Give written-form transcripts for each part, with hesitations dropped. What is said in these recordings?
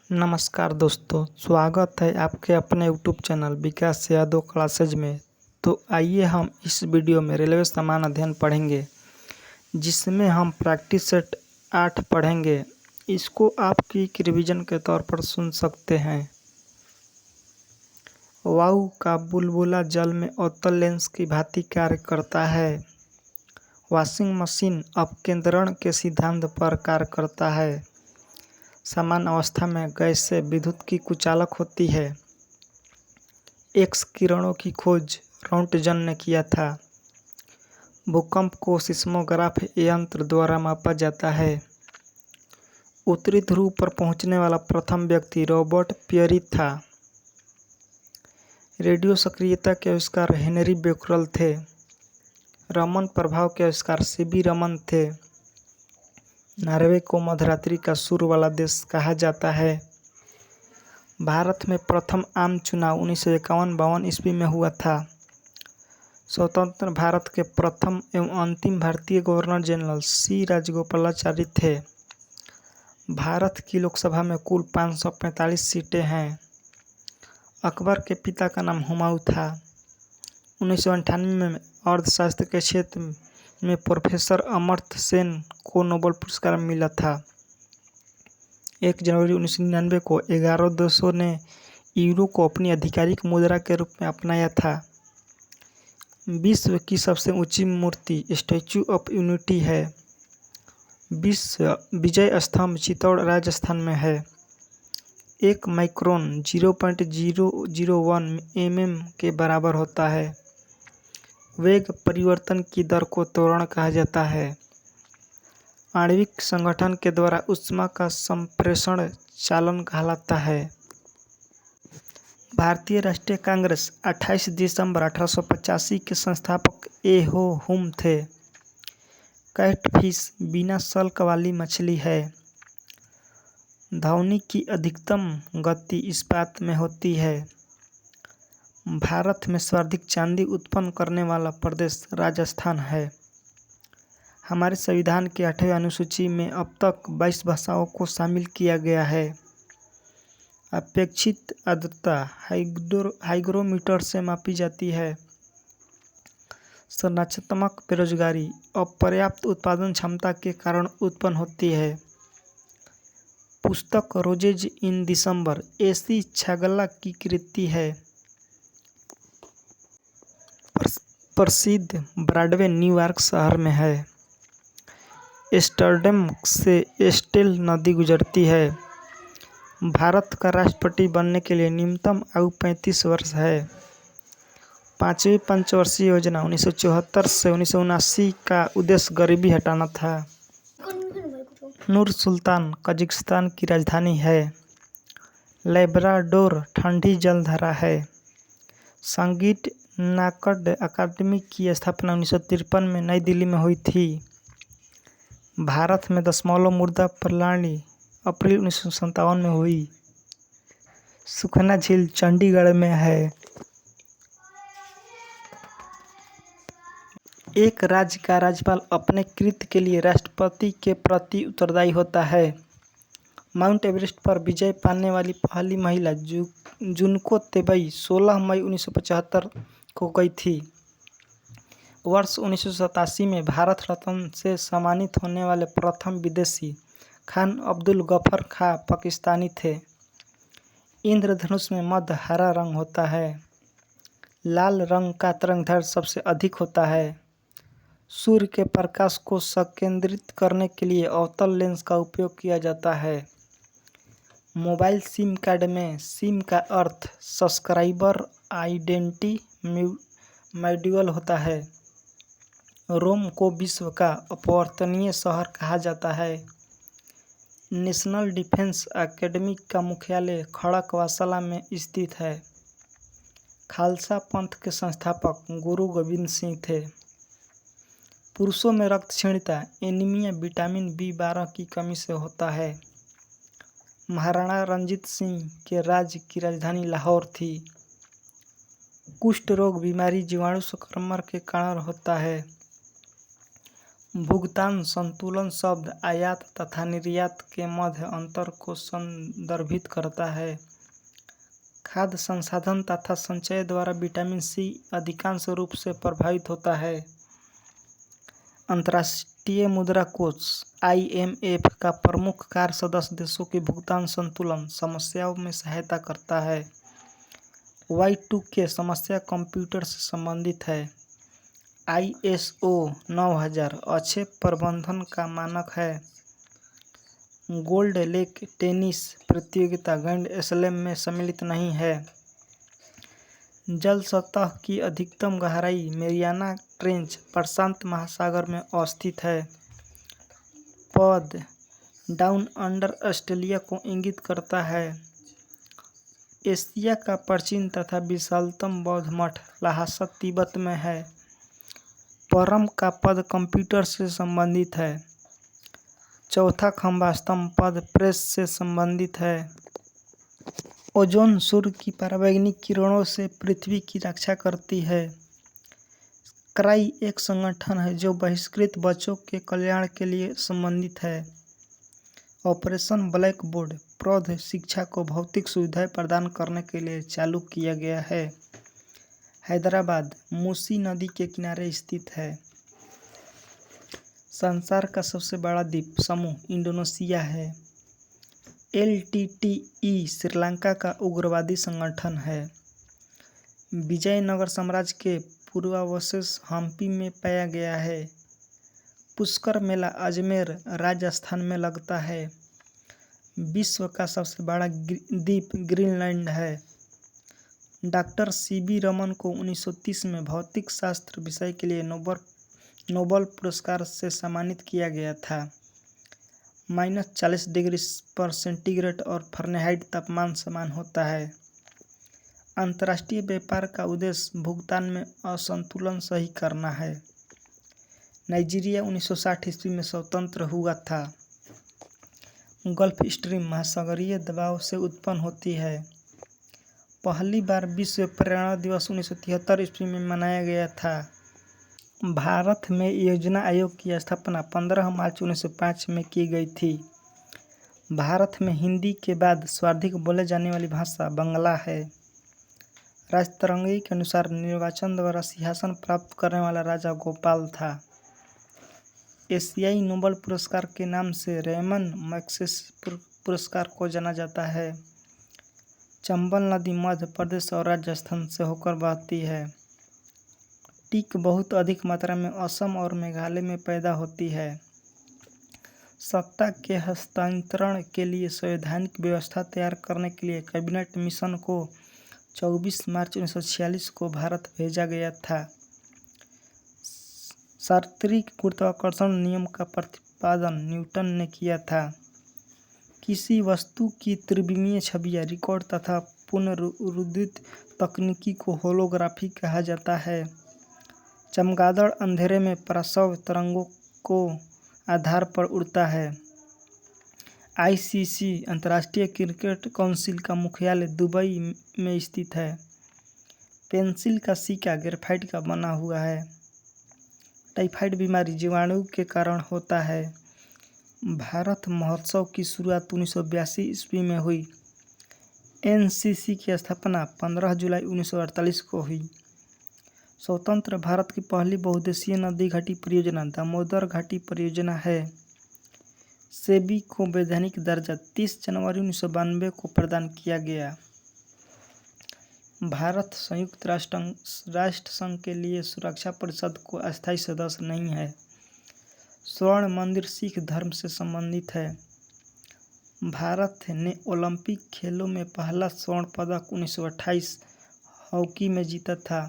नमस्कार दोस्तों, स्वागत है आपके अपने यूट्यूब चैनल विकास यादव क्लासेज में। तो आइए हम इस वीडियो में रेलवे सामान्य अध्ययन पढ़ेंगे, जिसमें हम प्रैक्टिस सेट 8 पढ़ेंगे। इसको आप क्विक रिवीजन के तौर पर सुन सकते हैं। वायु का बुलबुला जल में अवतल लेंस की भांति कार्य करता है। वॉशिंग मशीन अपकेंद्रण के सिद्धांत पर कार्य करता है। सामान्य अवस्था में गैस से विद्युत की कुचालक होती है। एक्स किरणों की खोज रोंटगन ने किया था। भूकंप को सिस्मोग्राफ यंत्र द्वारा मापा जाता है। उत्तरी ध्रुव पर पहुंचने वाला प्रथम व्यक्ति रॉबर्ट पियरी था। रेडियो सक्रियता के आविष्कार हेनरी बेकरल थे। रमन प्रभाव के आविष्कार सीबी रमन थे। नॉर्वे को मध्यरात्रि का सुर वाला देश कहा जाता है। भारत में प्रथम आम चुनाव 1951-52 ईस्वी में हुआ था। स्वतंत्र भारत के प्रथम एवं अंतिम भारतीय गवर्नर जनरल सी राजगोपालाचारी थे। भारत की लोकसभा में कुल 545 सीटें हैं। अकबर के पिता का नाम हुमायूं था। 1998 में अर्थशास्त्र के क्षेत्र में प्रोफेसर अमर्त्य सेन को नोबेल पुरस्कार मिला था। 1 जनवरी 1999 को 11 देशों ने यूरो को अपनी आधिकारिक मुद्रा के रूप में अपनाया था। विश्व की सबसे ऊंची मूर्ति स्टैच्यू ऑफ यूनिटी है। विश्व विजय स्तंभ चित्तौड़ राजस्थान में है। 1 माइक्रोन 0.001 mm के बराबर होता है। वेग परिवर्तन की दर को त्वरण कहा जाता है। आणविक संगठन के द्वारा ऊष्मा का संप्रेषण चालन कहलाता है। भारतीय राष्ट्रीय कांग्रेस 28 दिसंबर 1885 के संस्थापक ए हो हुम थे। कैटफिश बिना शल्क वाली मछली है। ध्वनि की अधिकतम गति इस्पात में होती है। भारत में सर्वाधिक चांदी उत्पन्न करने वाला प्रदेश राजस्थान है। हमारे संविधान के 8वें अनुसूची में अब तक 22 भाषाओं को शामिल किया गया है। अपेक्षित आर्द्रता हाइग्रोमीटर से मापी जाती है। संरचनात्मक बेरोजगारी अपर्याप्त उत्पादन क्षमता के कारण उत्पन्न होती है। पुस्तक रोजेज इन दिसंबर एसी छागला की कृति है। प्रसिद्ध ब्रॉडवे न्यूयॉर्क शहर में है। एम्स्टर्डम से एस्टेल नदी गुजरती है। भारत का राष्ट्रपति बनने के लिए न्यूनतम आयु 35 वर्ष है। 5वीं पंचवर्षीय योजना 1974 से 1979 का उद्देश्य गरीबी हटाना था। नूर सुल्तान कजाकिस्तान की राजधानी है। लेब्राडोर ठंडी जलधारा है। संगीत नाटक अकादमी की स्थापना 1953 में नई दिल्ली में हुई थी। भारत में दशमलव मुद्रा प्रणाली अप्रैल 1957 में हुई। सुखना झील चंडीगढ़ में है। एक राज्य का राज्यपाल अपने कृत्य के लिए राष्ट्रपति के प्रति उत्तरदायी होता है। माउंट एवरेस्ट पर विजय पाने वाली पहली महिला जुनको तेबई 16 मई 1975 को गई थी। वर्ष 1987 में भारत रत्न से सम्मानित होने वाले प्रथम विदेशी खान अब्दुल गफर खां पाकिस्तानी थे। इंद्रधनुष में मध्य हरा रंग होता है। लाल रंग का तरंगदैर्घ्य सबसे अधिक होता है। सूर्य के प्रकाश को संकेंद्रित करने के लिए अवतल लेंस का उपयोग किया जाता है। मोबाइल सिम कार्ड में सिम का अर्थ सब्सक्राइबर आइडेंटिटी मॉड्यूल होता है। रोम को विश्व का अपरिवर्तनीय शहर कहा जाता है। नेशनल डिफेंस एकेडमी का मुख्यालय खड़गवासला में स्थित है। खालसा पंथ के संस्थापक गुरु गोविंद सिंह थे। पुरुषों में रक्त क्षीणता एनीमिया विटामिन B12 की कमी से होता है। महाराणा रंजीत सिंह के राज्य की राजधानी लाहौर थी। कुष्ठ रोग बीमारी जीवाणु संक्रमण के कारण होता है। भुगतान संतुलन शब्द आयात तथा निर्यात के मध्य अंतर को संदर्भित करता है। खाद्य संसाधन तथा संचय द्वारा विटामिन सी अधिकांश रूप से प्रभावित होता है। अंतर्राष्ट्रीय मुद्रा कोष IMF का प्रमुख कार्य सदस्य देशों की भुगतान संतुलन समस्याओं में सहायता करता है। Y2K समस्या कंप्यूटर से संबंधित है। ISO 9000 अच्छे प्रबंधन का मानक है। गोल्ड लेक टेनिस प्रतियोगिता ग्रैंड स्लैम में सम्मिलित नहीं है। जल सतह की अधिकतम गहराई मेरियाना ट्रेंच प्रशांत महासागर में अवस्थित है। पद डाउन अंडर ऑस्ट्रेलिया को इंगित करता है। एशिया का प्राचीन तथा विशालतम बौद्ध मठ लहासा तिब्बत में है। परम का पद कंप्यूटर से संबंधित है। चौथा खंभा स्तंभ पद प्रेस से संबंधित है। ओजोन सूर्य की पराबैंगनी किरणों से पृथ्वी की रक्षा करती है। क्राई एक संगठन है जो बहिष्कृत बच्चों के कल्याण के लिए संबंधित है। ऑपरेशन ब्लैक बोर्ड प्रौढ़ शिक्षा को भौतिक सुविधाएं प्रदान करने के लिए चालू किया गया है। हैदराबाद मूसी नदी के किनारे स्थित है। संसार का सबसे बड़ा द्वीप समूह इंडोनेशिया है। LTTE श्रीलंका का उग्रवादी संगठन है। विजयनगर साम्राज्य के पूर्वावशेष हम्पी में पाया गया है। पुष्कर मेला अजमेर राजस्थान में लगता है। विश्व का सबसे बड़ा द्वीप ग्रीनलैंड है। डॉक्टर CB रमन को 1930 में भौतिक शास्त्र विषय के लिए नोबेल पुरस्कार से सम्मानित किया गया था। -40 डिग्री पर सेंटीग्रेड और फ़ारेनहाइट तापमान समान होता है। अंतर्राष्ट्रीय व्यापार का उद्देश्य भुगतान में असंतुलन सही करना है। नाइजीरिया 1960 ईस्वी में स्वतंत्र हुआ था। गल्फ स्ट्रीम महासागरीय दबाव से उत्पन्न होती है। पहली बार विश्व पर्यावरण दिवस 1973 ईस्वी में मनाया गया था। भारत में योजना आयोग की स्थापना 15 मार्च 1905 में की गई थी। भारत में हिंदी के बाद सर्वाधिक बोले जाने वाली भाषा बांग्ला है। राजतरंगी के अनुसार निर्वाचन द्वारा सिंहासन प्राप्त करने वाला राजा गोपाल था। एशियाई नोबेल पुरस्कार के नाम से रेमन मैग्सेसे पुरस्कार को जाना जाता है। चंबल नदी मध्य प्रदेश और राजस्थान से होकर बहती है। टीक बहुत अधिक मात्रा में असम और मेघालय में पैदा होती है। सत्ता के हस्तांतरण के लिए संवैधानिक व्यवस्था तैयार करने के लिए कैबिनेट मिशन को 24 मार्च 1946 को भारत भेजा गया था। शास्त्रीय गुरुत्वाकर्षण नियम का प्रतिपादन न्यूटन ने किया था। किसी वस्तु की त्रिविमीय छवियां रिकॉर्ड तथा पुनरुत्थित तकनीकी को होलोग्राफी कहा जाता है। चमगादड़ अंधेरे में प्रसव तरंगों को आधार पर उड़ता है। ICC अंतर्राष्ट्रीय क्रिकेट काउंसिल का मुख्यालय दुबई में स्थित है। पेंसिल का सिक्का ग्रेफाइट का बना हुआ है। टाइफाइड बीमारी जीवाणु के कारण होता है। भारत महोत्सव की शुरुआत 1982 ईस्वी में हुई। NCC की स्थापना 15 जुलाई 1948 को हुई। स्वतंत्र भारत की पहली बहुउद्देशीय नदी घाटी परियोजना दामोदर घाटी परियोजना है। सेबी को वैधानिक दर्जा 30 जनवरी 1992 को प्रदान किया गया। भारत संयुक्त राष्ट्र संघ के लिए सुरक्षा परिषद को अस्थायी सदस्य नहीं है। स्वर्ण मंदिर सिख धर्म से संबंधित है। भारत ने ओलंपिक खेलों में पहला स्वर्ण पदक 1928 हॉकी में जीता था।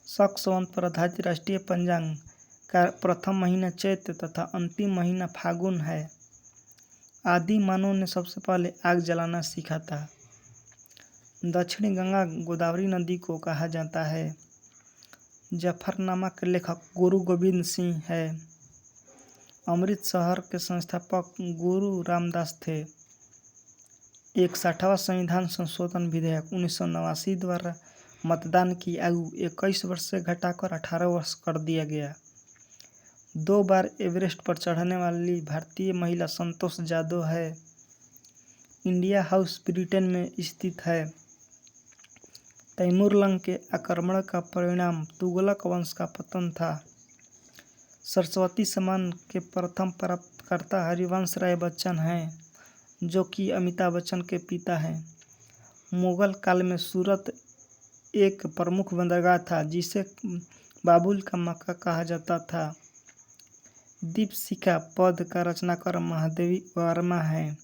शक संवत पर आधारित राष्ट्रीय पंचांग का प्रथम महीना चैत्र तथा अंतिम महीना फागुन है। आदि मानव ने सबसे पहले आग जलाना सीखा था। दक्षिणी गंगा गोदावरी नदी को कहा जाता है। जफरनामा के लेखक गुरु गोविंद सिंह है। अमृतसर के संस्थापक गुरु रामदास थे। 61वां संविधान संशोधन विधेयक 1989 द्वारा मतदान की आयु 21 वर्ष से घटाकर 18 वर्ष कर दिया गया। 2 बार एवरेस्ट पर चढ़ने वाली भारतीय महिला संतोष जाधव है। इंडिया हाउस ब्रिटेन में स्थित है। तैमूरलंग के आक्रमण का परिणाम तुगलक वंश का पतन था। सरस्वती सम्मान के प्रथम प्राप्तकर्ता हरिवंश राय बच्चन हैं, जो कि अमिताभ बच्चन के पिता हैं। मुगल काल में सूरत एक प्रमुख बंदरगाह था, जिसे बाबुल का मक्का कहा जाता था। दीपशिखा पद का रचनाकार महादेवी वर्मा है।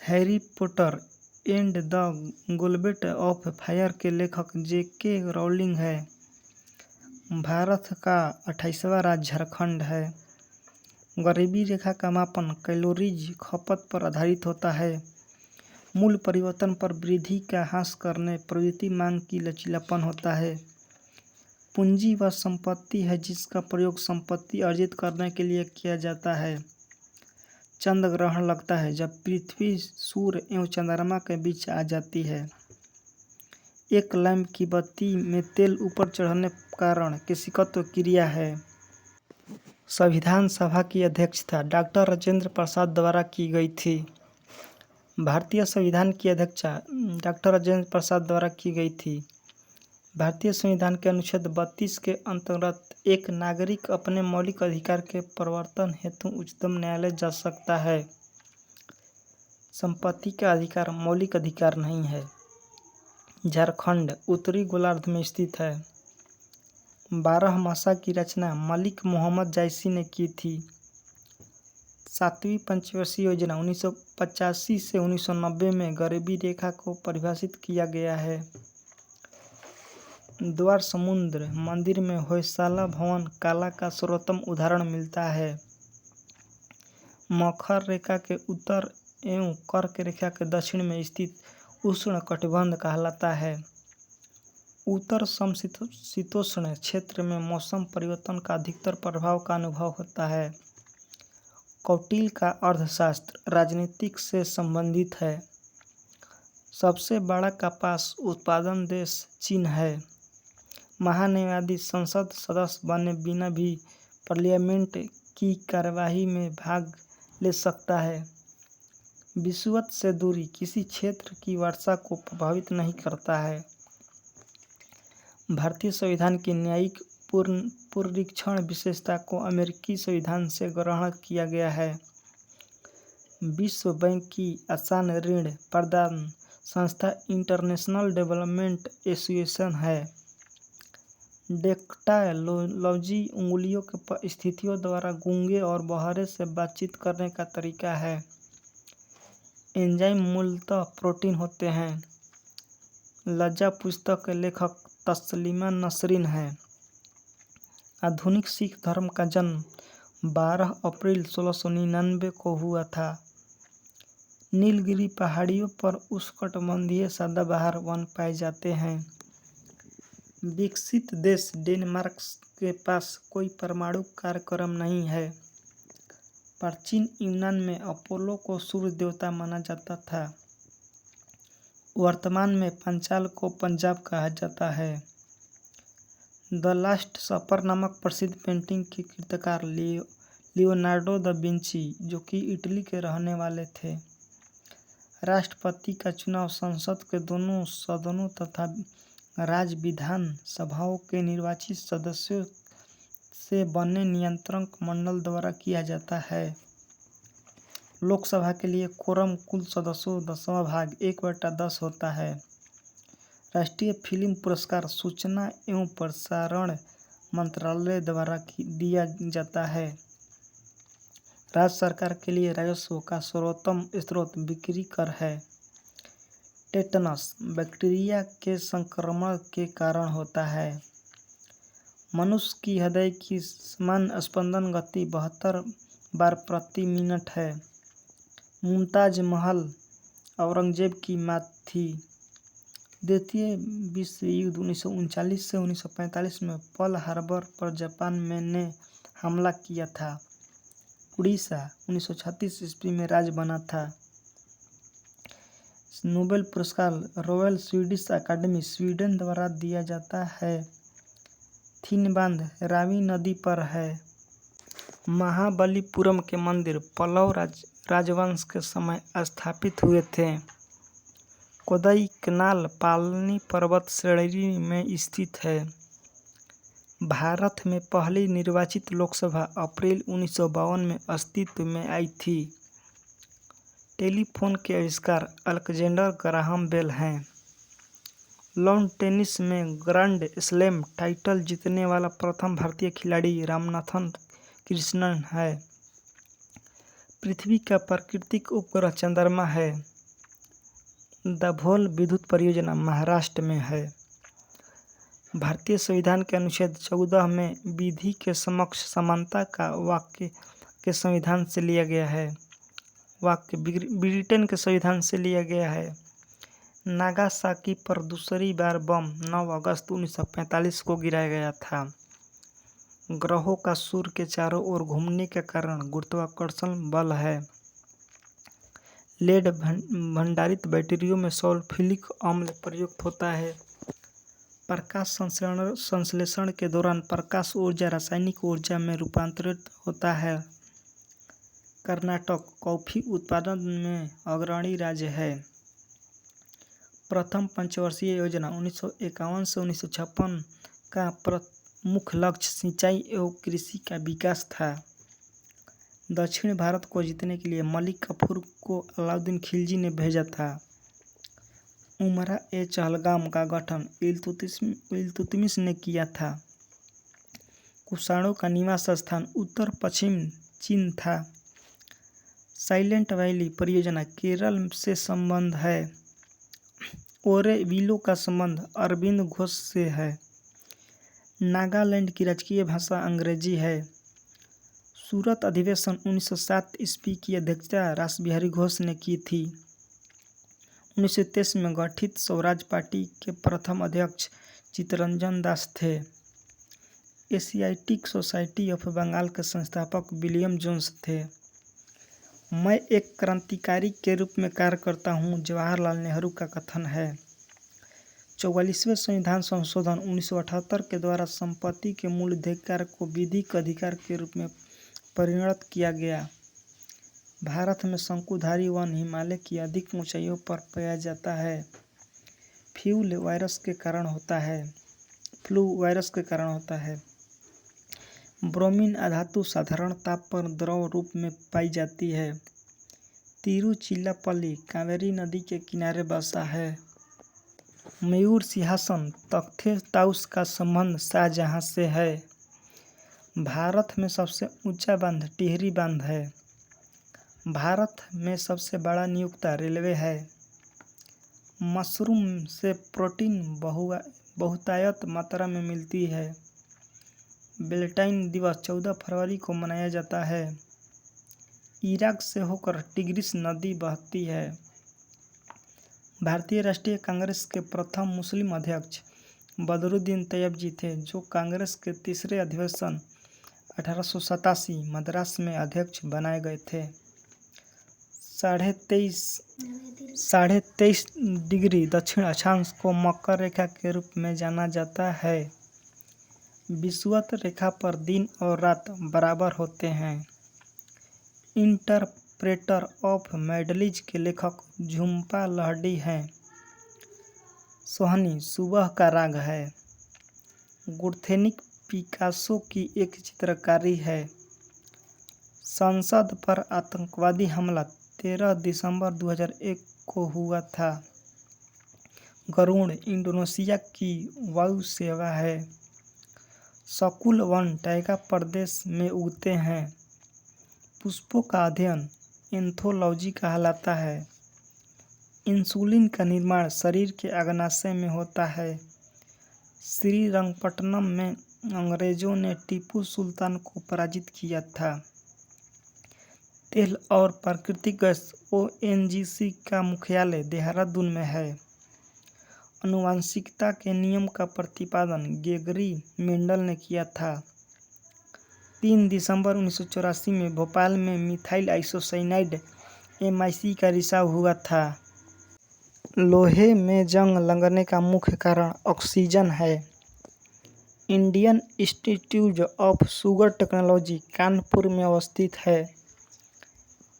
Harry Potter and the goblet of fire के लेखक J.K. रॉलिंग है। भारत का 28वां राज्य झारखंड है। गरीबी रेखा का मापन कैलोरीज खपत पर आधारित होता है। मूल्य परिवर्तन पर वृद्धि का ह्रास करने प्रवृत्ति मांग की लचीलापन होता है। पूंजी वह संपत्ति है जिसका प्रयोग संपत्ति अर्जित करने के लिए किया जाता है। चंद्र ग्रहण लगता है जब पृथ्वी सूर्य एवं चंद्रमा के बीच आ जाती है। एक लैंप की बत्ती में तेल ऊपर चढ़ने कारण केशिकत्व क्रिया है। संविधान सभा की अध्यक्षता डॉक्टर राजेंद्र प्रसाद द्वारा की गई थी। भारतीय संविधान की अध्यक्षता डॉक्टर राजेंद्र प्रसाद द्वारा की गई थी। भारतीय संविधान के अनुच्छेद 32 के अंतर्गत एक नागरिक अपने मौलिक अधिकार के प्रवर्तन हेतु उच्चतम न्यायालय जा सकता है। संपत्ति का अधिकार मौलिक अधिकार नहीं है। झारखंड उत्तरी गोलार्ध में स्थित है। 12 मासा की रचना मलिक मोहम्मद जायसी ने की थी। 7वीं पंचवर्षीय योजना 1985 से 1990 में गरीबी रेखा को परिभाषित किया गया है। द्वार समुद्र मंदिर में होयसाला भवन कला का सर्वोत्तम उदाहरण मिलता है। मकर रेखा के उत्तर एवं कर्क रेखा के दक्षिण में स्थित उष्ण कटिबंध कहलाता है। उत्तर समशीतोष्ण क्षेत्र में मौसम परिवर्तन का अधिकतर प्रभाव का अनुभव होता है। कौटिल्य का अर्थशास्त्र राजनीतिक से संबंधित है। सबसे बड़ा कपास उत्पादन देश चीन है। महान्यायवादी संसद सदस्य बने बिना भी पार्लियामेंट की कार्यवाही में भाग ले सकता है। विषुवत से दूरी किसी क्षेत्र की वर्षा को प्रभावित नहीं करता है। भारतीय संविधान की न्यायिक पुनरीक्षण विशेषता को अमेरिकी संविधान से ग्रहण किया गया है। विश्व बैंक की आसान ऋण प्रदान संस्था इंटरनेशनल डेवलपमेंट एसोसिएशन है। डेक्टालॉजी उंगलियों की स्थितियों द्वारा गूंगे और बहरे से बातचीत करने का तरीका है। एंजाइम मूलतः प्रोटीन होते हैं। लज्जा पुस्तक के लेखक तस्लीमा नसरीन है। आधुनिक सिख धर्म का जन्म 12 अप्रैल 1699 को हुआ था। नीलगिरी पहाड़ियों पर उष्णकटिबंधीय सदाबहार वन पाए जाते हैं। विकसित देश डेनमार्क के पास कोई परमाणु कार्यक्रम नहीं है। प्राचीन यूनान में अपोलो को सूर्य देवता माना जाता था। वर्तमान में पंचाल को पंजाब कहा जाता है। द लास्ट सपर नामक प्रसिद्ध पेंटिंग के कृतिकार लियोनार्डो दा विंची, जो कि इटली के रहने वाले थे। राष्ट्रपति का चुनाव संसद के दोनों सदनों तथा राज्य विधान सभाओं के निर्वाचित सदस्यों से बने नियंत्रक मंडल द्वारा किया जाता है। लोकसभा के लिए कोरम कुल सदस्यों 10वां भाग 1/10 होता है। राष्ट्रीय फिल्म पुरस्कार सूचना एवं प्रसारण मंत्रालय द्वारा दिया जाता है। राज्य सरकार के लिए राजस्व का सर्वोत्तम स्रोत बिक्री कर है। टेटनस बैक्टीरिया के संक्रमण के कारण होता है। मनुष्य की हृदय की सामान्य स्पंदन गति 72 बार प्रति मिनट है। मुमताज महल औरंगजेब की मां थी। द्वितीय विश्व युद्ध 1939 से 1945 में पर्ल हार्बर पर जापान ने हमला किया था। उड़ीसा 1936 ईस्वी में राज्य बना था। नोबेल पुरस्कार रॉयल स्वीडिश अकादमी स्वीडन द्वारा दिया जाता है। थिन बांध रावी नदी पर है। महाबलीपुरम के मंदिर पल्लव राजवंश के समय स्थापित हुए थे। कोडाईकनाल पालनी पर्वत श्रेणी में स्थित है। भारत में पहली निर्वाचित लोकसभा अप्रैल 1952 में अस्तित्व में आई थी। टेलीफोन के आविष्कार अलेक्जेंडर ग्राहम बेल हैं। लॉन टेनिस में ग्रैंड स्लैम टाइटल जीतने वाला प्रथम भारतीय खिलाड़ी रामनाथन कृष्णन है। पृथ्वी का प्राकृतिक उपग्रह चंद्रमा है। दाभोल विद्युत परियोजना महाराष्ट्र में है। भारतीय संविधान के अनुच्छेद 14 में विधि के समक्ष समानता का वाक्य के संविधान से लिया गया है। वाक्य ब्रिटेन के संविधान से लिया गया है। नागासाकी पर दूसरी बार बम 9 अगस्त 1945 को गिराया गया था। ग्रहों का सूर्य के चारों ओर घूमने के कारण गुरुत्वाकर्षण बल है। लेड भंडारित बैटरियों में सल्फ्यूरिक अम्ल प्रयुक्त होता है। प्रकाश संश्लेषण के दौरान प्रकाश ऊर्जा रासायनिक ऊर्जा में रूपांतरित होता है। कर्नाटक कॉफी उत्पादन में अग्रणी राज्य है। प्रथम पंचवर्षीय योजना 1951 से 1956 का प्रमुख लक्ष्य सिंचाई एवं कृषि का विकास था। दक्षिण भारत को जीतने के लिए मलिक काफूर को अलाउद्दीन खिलजी ने भेजा था। उमरा ए चहलगाम का गठन इल्तुतमिश ने किया था। कुषाणों का निवास स्थान उत्तर पश्चिम चीन था। साइलेंट वैली परियोजना केरल से संबंध है। ओरेविलो का संबंध अरविंद घोष से है। नागालैंड की राजकीय भाषा अंग्रेजी है। सूरत अधिवेशन 1907 ईस्वी की अध्यक्षता रासबिहारी घोष ने की थी। 1923 में गठित स्वराज पार्टी के प्रथम अध्यक्ष चित्तरंजन दास थे। एशियाटिक सोसाइटी ऑफ बंगाल के संस्थापक विलियम जोन्स थे। मैं एक क्रांतिकारी के रूप में कार्य करता हूं, जवाहरलाल नेहरू का कथन है। 44वें संविधान संशोधन 1978 के द्वारा संपत्ति के मूल अधिकार को विधिक अधिकार के रूप में परिणत किया गया। भारत में शंकुधारी वन हिमालय की अधिक ऊंचाइयों पर पाया जाता है। फ्लू वायरस के कारण होता है। ब्रोमीन अधातु साधारण ताप पर द्रव रूप में पाई जाती है। तिरुचिरापल्ली कावेरी नदी के किनारे बसा है। मयूर सिंहासन तख्ते ताउस का संबंध शाहजहां से है। भारत में सबसे ऊंचा बांध टिहरी बांध है। भारत में सबसे बड़ा नियुक्त रेलवे है। मशरूम से प्रोटीन बहुतायत मात्रा में मिलती है। वैलेंटाइन दिवस 14 फरवरी को मनाया जाता है। इराक से होकर टिग्रिस नदी बहती है। भारतीय राष्ट्रीय कांग्रेस के प्रथम मुस्लिम अध्यक्ष बदरुद्दीन तैयबजी थे, जो कांग्रेस के तीसरे अधिवेशन 1887 मद्रास में अध्यक्ष बनाए गए थे। 23.5 डिग्री दक्षिण अक्षांश को मकर रेखा के रूप में जाना जाता है। विषुवत रेखा पर दिन और रात बराबर होते हैं। इंटरप्रेटर ऑफ मेडलीज के लेखक झुम्पा लाहिड़ी हैं। सोहनी सुबह का राग है। गुर्थेनिक पिकासो की एक चित्रकारी है। संसद पर आतंकवादी हमला 13 दिसंबर 2001 को हुआ था। गरुड़ इंडोनेशिया की वायु सेवा है। शकुल वन टैगा प्रदेश में उगते हैं। पुष्पों का अध्ययन एंथोलॉजी कहलाता है। इंसुलिन का निर्माण शरीर के अग्नाशय में होता है। श्रीरंगपट्टनम में अंग्रेजों ने टीपू सुल्तान को पराजित किया था। तेल और प्राकृतिक गैस ONGC का मुख्यालय देहरादून में है। आनुवंशिकता के नियम का प्रतिपादन ग्रेगरी मेंडल ने किया था। 3 दिसंबर 1984 में भोपाल में मिथाइल आइसोसाइनाइड MIC का रिसाव हुआ था। लोहे में जंग लगने का मुख्य कारण ऑक्सीजन है। Indian institute of sugar technology Kanpur में अवस्थित है।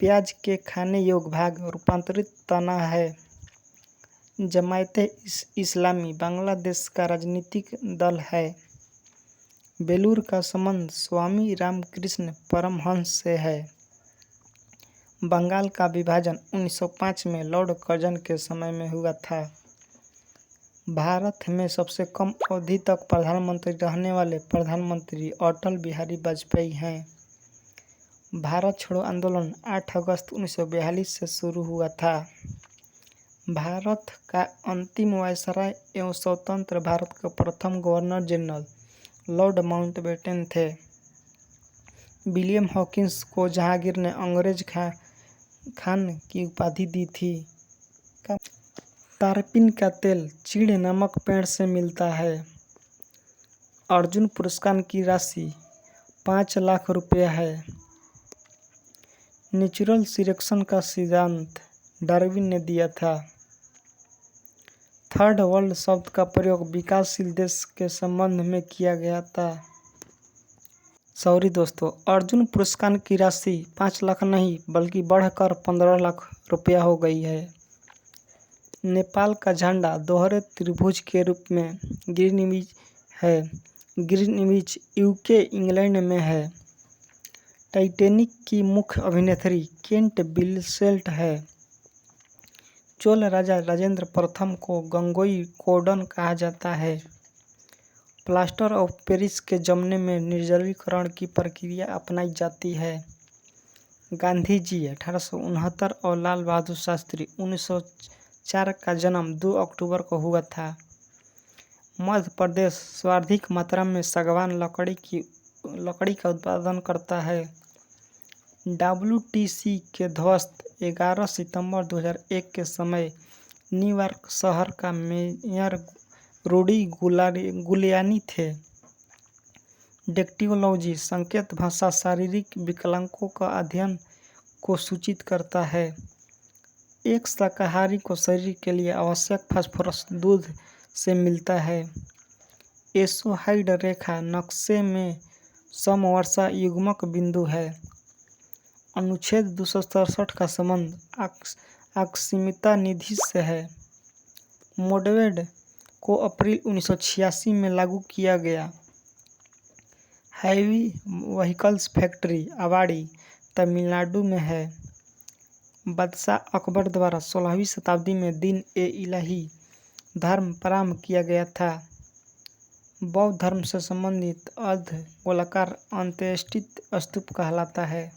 प्याज के खाने योग्य भाग रूपांतरित तना है। जमायते इस्लामी बांग्लादेश का राजनीतिक दल है। बेलूर का संबंध स्वामी रामकृष्ण परमहंस से है। बंगाल का विभाजन 1905 में लॉर्ड कर्जन के समय में हुआ था। भारत में सबसे कम अवधि तक प्रधानमंत्री रहने वाले प्रधानमंत्री अटल बिहारी वाजपेयी हैं। भारत छोड़ो आंदोलन 8 अगस्त 1942 से शुरू हुआ था। भारत का अंतिम वायसराय एवं स्वतंत्र भारत के प्रथम गवर्नर जनरल लॉर्ड माउंटबेटन थे। विलियम हॉकिंस को जहांगीर ने अंग्रेज खान की उपाधि दी थी। तारपीन का तेल चीड़ नामक पेड़ से मिलता है। अर्जुन पुरस्कार की राशि 5 लाख रुपया है। नेचुरल सिलेक्शन का सिद्धांत डार्विन ने दिया था। थर्ड वर्ल्ड शब्द का प्रयोग विकासशील देश के संबंध में किया गया था। सॉरी दोस्तों, अर्जुन पुरस्कार की राशि 5 लाख नहीं बल्कि बढ़कर 15 लाख रुपया हो गई है। नेपाल का झंडा दोहरे त्रिभुज के रूप में ग्रीनविच है। ग्रीनविच यूके इंग्लैंड में है। टाइटैनिक की मुख्य अभिनेत्री केट विंसलेट है। चोल राजा राजेंद्र प्रथम को गंगोई कोंडन कहा जाता है। प्लास्टर ऑफ पेरिस के जमने में निर्जलीकरण की प्रक्रिया अपनाई जाती है। गांधी जी 1869 और लाल बहादुर शास्त्री 1904 का जन्म 2 अक्टूबर को हुआ था। मध्य प्रदेश सर्वाधिक मात्रा में सागवान लकड़ी का उत्पादन करता है। WTC के ध्वस्त 11 सितंबर 2001 के समय न्यूयॉर्क शहर का मेयर रूडी गुलियानी थे। डेक्टियोलॉजी संकेत भाषा शारीरिक विकलांगों का अध्ययन को सूचित करता है। एक शाकाहारी को शरीर के लिए आवश्यक फास्फोरस दूध से मिलता है। एसोहाइड रेखा नक्शे में समवर्षा युग्मक बिंदु है। अनुच्छेद 267 का संबंध आकस्मिकता निधि से है। मोडवेड को अप्रैल 1986 में लागू किया गया। Heavy vehicles factory Avadi Tamil Nadu में है। बादशाह अकबर द्वारा 16वीं शताब्दी में दिन-ए-इलाही धर्म प्रारंभ किया गया था। बौद्ध धर्म से संबंधित अर्ध गोलाकार अंत्येष्टि स्तूप कहलाता है।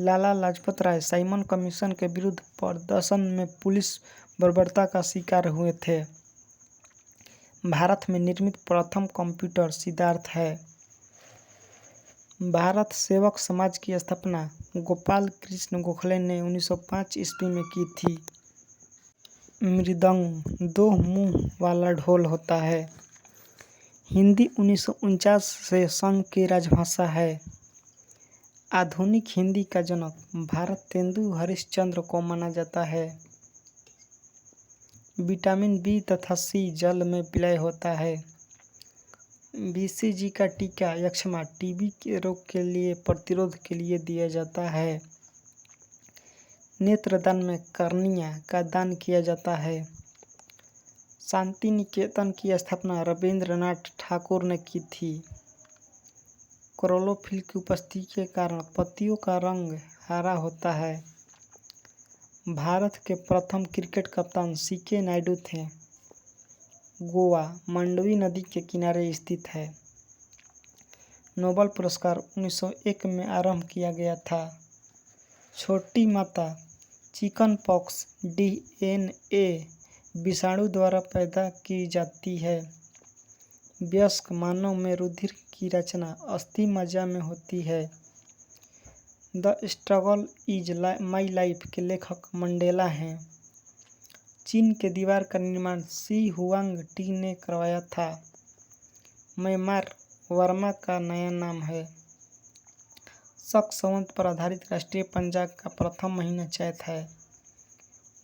लाला लाजपत राय साइमन कमीशन के विरुद्ध प्रदर्शन में पुलिस बर्बरता का शिकार हुए थे। भारत में निर्मित प्रथम कंप्यूटर सिद्धार्थ है। भारत सेवक समाज की स्थापना गोपाल कृष्ण गोखले ने 1905 ईस्वी में की थी। मृदंग 2 मुंह वाला ढोल होता है। हिंदी 1949 से संघ की राजभाषा है। आधुनिक हिंदी का जनक भारतेंदु हरिश्चंद्र को माना जाता है। विटामिन बी तथा सी जल में विलय होता है। BCG का टीका यक्ष्मा टीबी के रोग के लिए प्रतिरोध के लिए दिया जाता है। नेत्रदान में कर्निया का दान किया जाता है। शांति निकेतन की स्थापना रविंद्रनाथ ठाकुर ने की थी। क्लोरोफिल की उपस्थिति के कारण पत्तियों का रंग हरा होता है। भारत के प्रथम क्रिकेट कप्तान CK नायडू थे। गोवा मांडवी नदी के किनारे स्थित है। नोबेल पुरस्कार 1901 में आरंभ किया गया था। छोटी माता चिकन पॉक्स DNA विषाणु द्वारा पैदा की जाती है। वयस्क मानव में रुधिर की रचना अस्थि मज्जा में होती है। The struggle is my life के लेखक मंडेला हैं। चीन के दीवार का निर्माण शी हुआंग टी ने करवाया था। म्यांमार वर्मा का नया नाम है। शक संवत पर आधारित राष्ट्रीय पंजाब का प्रथम महीना चैत है।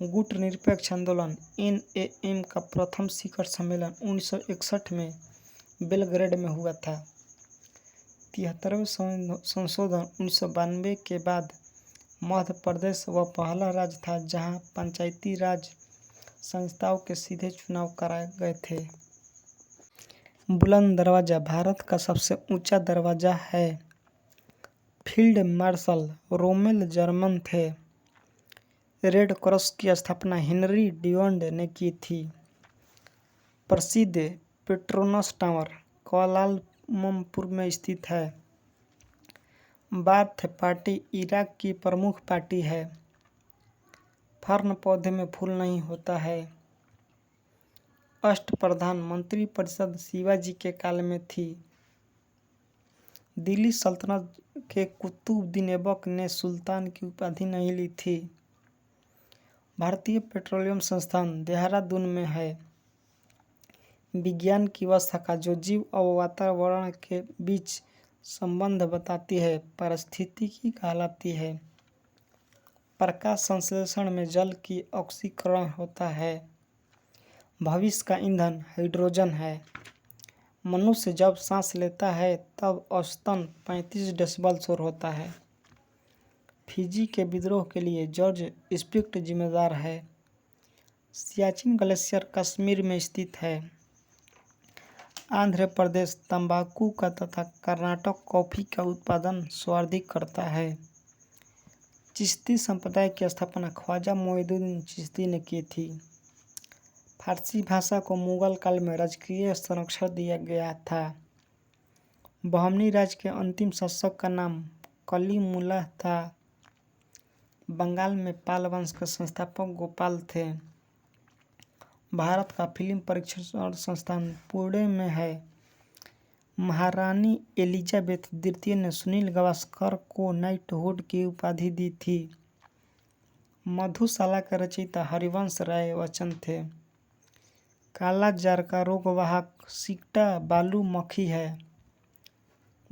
गुट निरपेक्ष आंदोलन NAM का प्रथम शिखर सम्मेलन 1961 में बेलग्रेड में हुआ था। 73वें संशोधन 1992 के बाद मध्य प्रदेश वह पहला राज्य था जहां पंचायती राज संस्थाओं के सीधे चुनाव कराए गए थे। बुलंद दरवाजा भारत का सबसे ऊंचा दरवाजा है। फील्ड मार्शल रोमेल जर्मन थे। रेड क्रॉस की स्थापना हेनरी ड्यूरंड ने की थी। प्रसिद्ध पेट्रोनस टावर कुआलालंपुर में स्थित है। बाथ पार्टी इराक की प्रमुख पार्टी है। फर्न पौधे में फूल नहीं होता है। अष्टप्रधान मंत्रिपरिषद शिवाजी के काल में थी। दिल्ली सल्तनत के कुतुबुद्दीन ऐबक ने सुल्तान की उपाधि नहीं ली थी। भारतीय पेट्रोलियम संस्थान देहरादून में है। विज्ञान की वह शाखा जो जीव और वातावरण के बीच संबंध बताती है पारिस्थितिकी कहलाती है। प्रकाश संश्लेषण में जल की ऑक्सीकरण होता है। भविष्य का ईंधन हाइड्रोजन है। मनुष्य जब सांस लेता है तब औसतन 35 डेसिबल शोर होता है। फिजी के विद्रोह के लिए जॉर्ज स्पिट जिम्मेदार है। सियाचिन ग्लेशियर कश्मीर में स्थित है। आंध्र प्रदेश तंबाकू का तथा कर्नाटक कॉफी का उत्पादन सर्वाधिक करता है। चिश्ती संप्रदाय की स्थापना ख्वाजा मोइनुद्दीन चिश्ती ने की थी। फारसी भाषा को मुगल काल में राजकीय संरक्षण दिया गया था। बहमनी राज्य के अंतिम शासक का नाम कलीमुल्लाह था। बंगाल में पाल वंश के संस्थापक गोपाल थे। भारत का फिल्म परीक्षण संस्थान पुणे में है। महारानी एलिजाबेथ द्वितीय ने सुनील गावस्कर को नाइटहुड की उपाधि दी थी। मधुशाला के रचयिता हरिवंश राय बच्चन थे। काला जार का रोगवाहक सिक्टा बालू मक्खी है।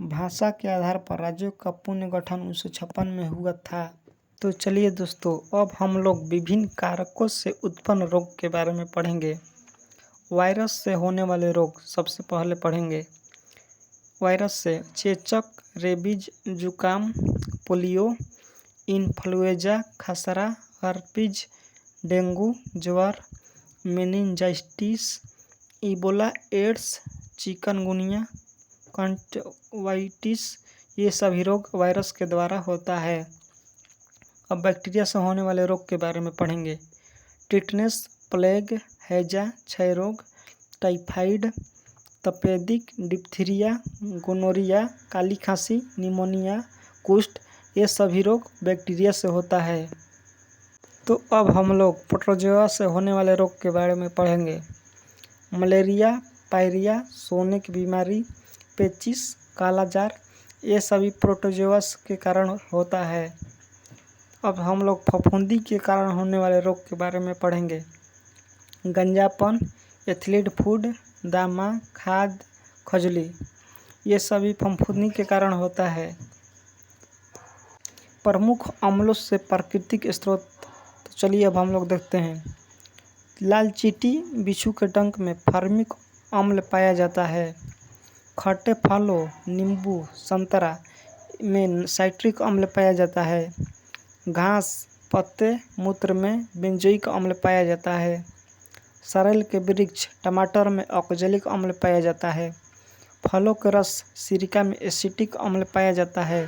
भाषा के आधार पर राज्यों का पुनर्गठन 1956 में हुआ था। तो चलिए दोस्तों, अब हम लोग विभिन्न कारकों से उत्पन्न रोग के बारे में पढ़ेंगे। वायरस से होने वाले रोग सबसे पहले पढ़ेंगे। वायरस से चेचक, रेबीज, जुकाम, पोलियो, इन्फ्लुएंजा, खसरा, हर्पीज, डेंगू, ज्वर, meningitis, Ebola, AIDS, chikungunya, conjunctivitis, ये सभी रोग वायरस के द्वारा होता है। अब बैक्टीरिया से होने वाले रोग के बारे में पढ़ेंगे। टिटनेस, प्लेग, हैजा, क्षय रोग, टाइफाइड, तपेदिक, डिप्थीरिया, गोनोरिया, काली खांसी, निमोनिया, कुष्ठ, ये सभी रोग बैक्टीरिया से होता है। तो अब हम लोग प्रोटोजोआ से होने वाले रोग के बारे में पढ़ेंगे। मलेरिया, पायरिया, सोने की बीमारी, पेचिस, काला जार, ये सभी प्रोटोजोआ के कारण होता है। अब हम लोग फफूंदी के कारण होने वाले रोग के बारे में पढ़ेंगे। गंजापन, एथिलीन फूड, दामा, खाद, खजुली, ये सभी फफूंदी के कारण होता है। प्रमुख अम्लों से प्राकृतिक स्रोत, तो चलिए अब हम लोग देखते हैं। लाल चींटी, बिच्छू के डंक में फॉर्मिक अम्ल पाया जाता है। खट्टे फलों, नींबू, संतरा में साइट्रिक अम्ल पाया जाता है। घास, पत्ते, मूत्र में बेंजोइक अम्ल पाया जाता है। सरेल के वृक्ष, टमाटर में ऑक्जेलिक अम्ल पाया जाता है। फलों के रस, सिरका में एसिटिक अम्ल पाया जाता है।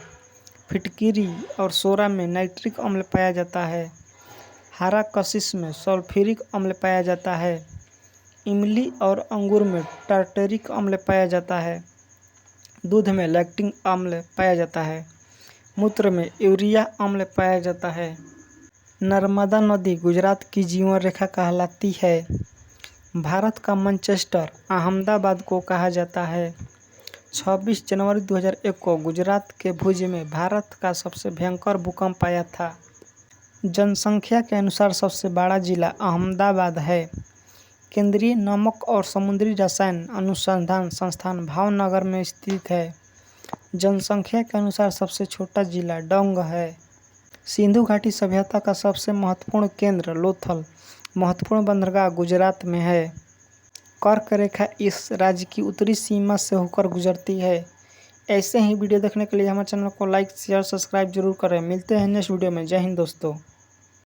फिटकिरी और सोरा में नाइट्रिक अम्ल पाया जाता है। हरा कशिश में सल्फ्यूरिक अम्ल पाया जाता है। इमली और अंगूर में टार्टरिक अम्ल पाया जाता है। दूध में लैक्टिक अम्ल पाया जाता है। मूत्र में यूरिया अम्ल पाया जाता है। नर्मदा नदी गुजरात की जीवन रेखा कहलाती है। भारत का मैनचेस्टर अहमदाबाद को कहा जाता है। 26 जनवरी 2001 को गुजरात के भुज में भारत का सबसे भयंकर भूकंप आया था। जनसंख्या के अनुसार सबसे बड़ा जिला अहमदाबाद है। केंद्रीय नमक और समुद्री रसायन अनुसंधान संस्थान भावनगर में स्थित है। जनसंख्या के अनुसार सबसे छोटा जिला डंग है। सिंधु घाटी सभ्यता का सबसे महत्वपूर्ण केंद्र लोथल महत्वपूर्ण बंदरगाह गुजरात में है। कर्क रेखा इस राज्य की उत्तरी सीमा से होकर गुजरती है। ऐसे ही वीडियो देखने के लिए हमारे चैनल को लाइक शेयर सब्सक्राइब जरूर करें। मिलते हैं नेक्स्ट वीडियो में। जय हिंद दोस्तों।